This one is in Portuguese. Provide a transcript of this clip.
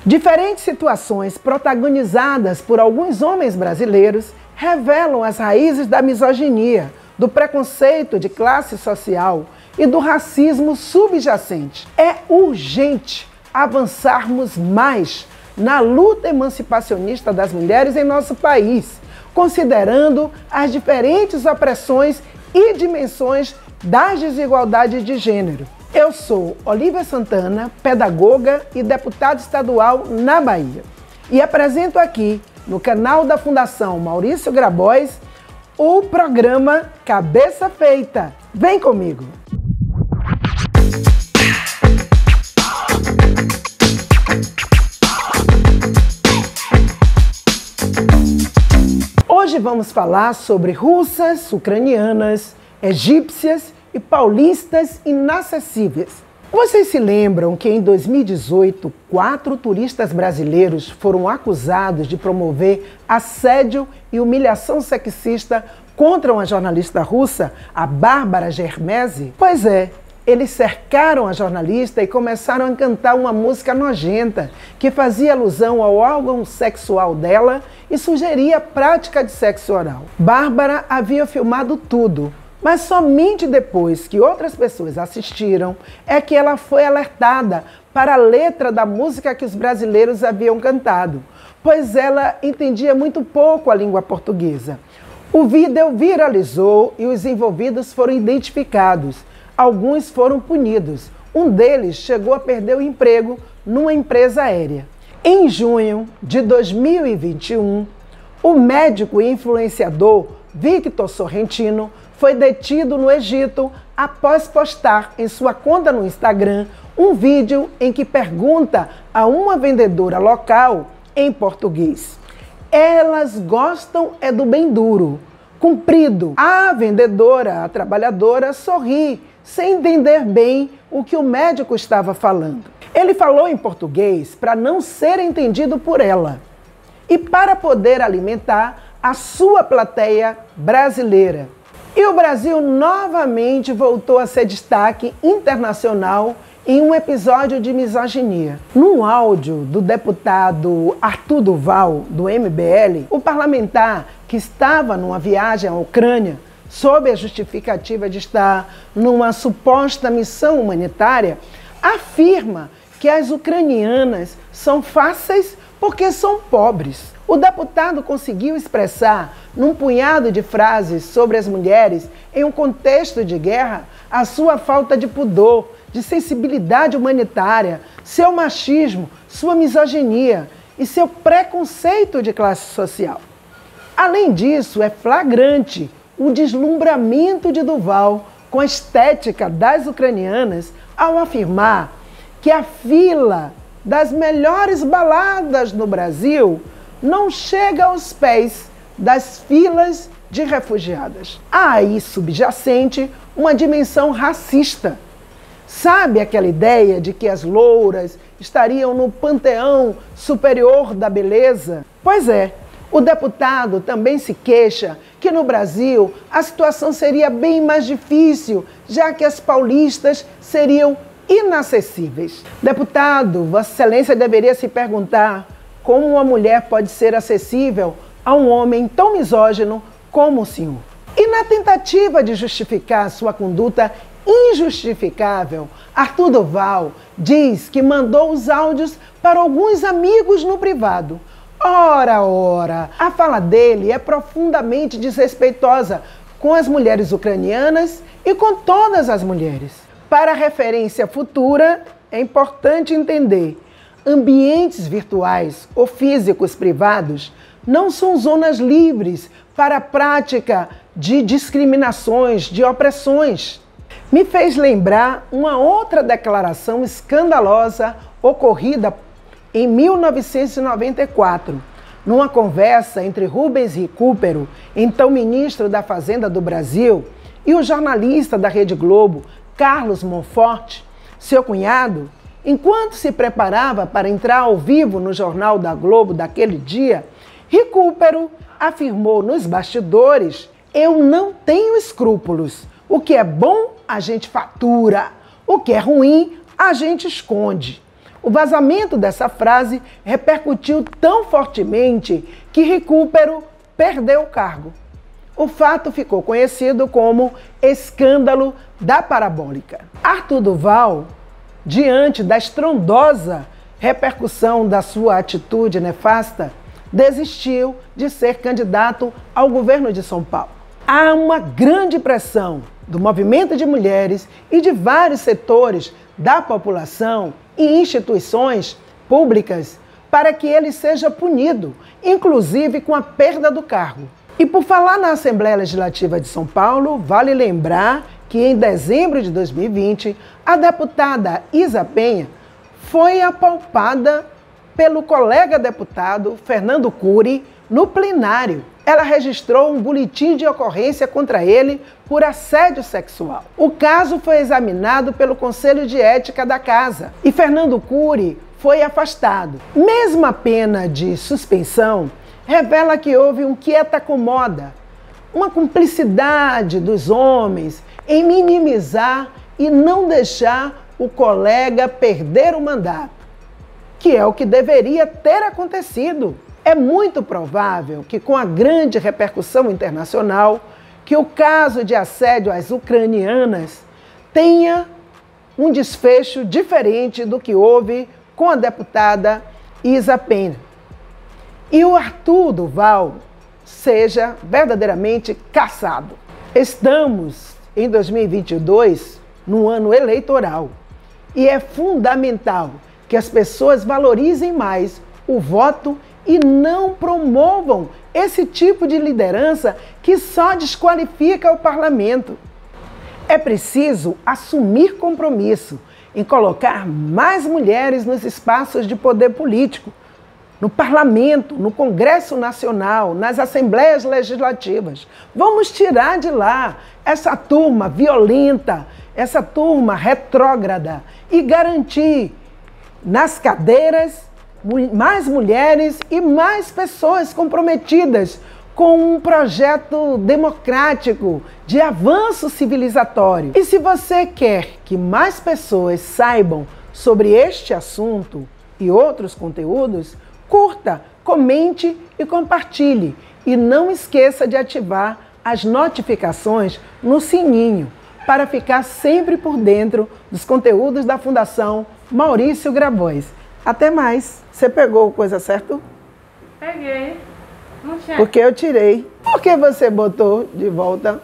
Diferentes situações protagonizadas por alguns homens brasileiros revelam as raízes da misoginia, do preconceito de classe social e do racismo subjacente. É urgente avançarmos mais na luta emancipacionista das mulheres em nosso país, considerando as diferentes opressões e dimensões das desigualdades de gênero. Eu sou Olívia Santana, pedagoga e deputada estadual na Bahia, e apresento aqui, no canal da Fundação Maurício Grabois, o programa Cabeça Feita. Vem comigo! Hoje vamos falar sobre russas, ucranianas, egípcias e paulistas inacessíveis. Vocês se lembram que em 2018, 4 turistas brasileiros foram acusados de promover assédio e humilhação sexista contra uma jornalista russa, a Bárbara Germese? Pois é, eles cercaram a jornalista e começaram a cantar uma música nojenta que fazia alusão ao órgão sexual dela e sugeria a prática de sexo oral. Bárbara havia filmado tudo, mas somente depois que outras pessoas assistiram é que ela foi alertada para a letra da música que os brasileiros haviam cantado, pois ela entendia muito pouco a língua portuguesa. O vídeo viralizou e os envolvidos foram identificados. Alguns foram punidos. Um deles chegou a perder o emprego numa empresa aérea. Em junho de 2021, o médico e influenciador Victor Sorrentino foi detido no Egito após postar em sua conta no Instagram um vídeo em que pergunta a uma vendedora local em português: "Elas gostam é do bem duro, comprido." A vendedora, a trabalhadora, sorri, sem entender bem o que o médico estava falando. Ele falou em português para não ser entendido por ela e para poder alimentar a sua plateia brasileira. E o Brasil novamente voltou a ser destaque internacional em um episódio de misoginia. Num áudio do deputado Arthur Duval, do MBL, o parlamentar que estava numa viagem à Ucrânia, sob a justificativa de estar numa suposta missão humanitária, afirma que as ucranianas são fáceis porque são pobres. O deputado conseguiu expressar, num punhado de frases sobre as mulheres em um contexto de guerra, a sua falta de pudor, de sensibilidade humanitária, seu machismo, sua misoginia e seu preconceito de classe social. Além disso, é flagrante o deslumbramento de Duval com a estética das ucranianas ao afirmar que a fila das melhores baladas no Brasil não chega aos pés das filas de refugiadas. Há aí subjacente uma dimensão racista. Sabe aquela ideia de que as louras estariam no panteão superior da beleza? Pois é, o deputado também se queixa que no Brasil a situação seria bem mais difícil, já que as paulistas seriam inacessíveis. Deputado, Vossa Excelência deveria se perguntar como uma mulher pode ser acessível a um homem tão misógino como o senhor. E na tentativa de justificar sua conduta injustificável, Arthur Duval diz que mandou os áudios para alguns amigos no privado. Ora, a fala dele é profundamente desrespeitosa com as mulheres ucranianas e com todas as mulheres. Para referência futura, é importante entender: ambientes virtuais ou físicos privados não são zonas livres para a prática de discriminações, de opressões. Me fez lembrar uma outra declaração escandalosa ocorrida em 1994, numa conversa entre Rubens Recupero, então ministro da Fazenda do Brasil, e o jornalista da Rede Globo, Carlos Monforte, seu cunhado. Enquanto se preparava para entrar ao vivo no Jornal da Globo daquele dia, Recupero afirmou nos bastidores: "Eu não tenho escrúpulos. O que é bom, a gente fatura. O que é ruim, a gente esconde." O vazamento dessa frase repercutiu tão fortemente que Recupero perdeu o cargo. O fato ficou conhecido como escândalo da parabólica. Arthur Duval, diante da estrondosa repercussão da sua atitude nefasta, desistiu de ser candidato ao governo de São Paulo. Há uma grande pressão do movimento de mulheres e de vários setores da população e instituições públicas para que ele seja punido, inclusive com a perda do cargo. E por falar na Assembleia Legislativa de São Paulo, vale lembrar que em dezembro de 2020, a deputada Isa Penha foi apalpada pelo colega deputado Fernando Cury no plenário. Ela registrou um boletim de ocorrência contra ele por assédio sexual. O caso foi examinado pelo Conselho de Ética da Casa e Fernando Cury foi afastado. Mesmo a pena de suspensão revela que houve um quieta-acomoda, uma cumplicidade dos homens em minimizar e não deixar o colega perder o mandato, que é o que deveria ter acontecido. É muito provável que, com a grande repercussão internacional, que o caso de assédio às ucranianas tenha um desfecho diferente do que houve com a deputada Isa Penha. E o Arthur Duval seja verdadeiramente cassado. Estamos em 2022, num ano eleitoral, e é fundamental que as pessoas valorizem mais o voto e não promovam esse tipo de liderança que só desqualifica o parlamento. É preciso assumir compromisso em colocar mais mulheres nos espaços de poder político, no parlamento, no Congresso Nacional, nas assembleias legislativas. Vamos tirar de lá essa turma violenta, essa turma retrógrada e garantir nas cadeiras mais mulheres e mais pessoas comprometidas com um projeto democrático de avanço civilizatório. E se você quer que mais pessoas saibam sobre este assunto e outros conteúdos, curta, comente e compartilhe. E não esqueça de ativar as notificações no sininho para ficar sempre por dentro dos conteúdos da Fundação Maurício Grabois. Até mais. Você pegou coisa certa? Peguei. Não tinha. Porque eu tirei. Por que você botou de volta?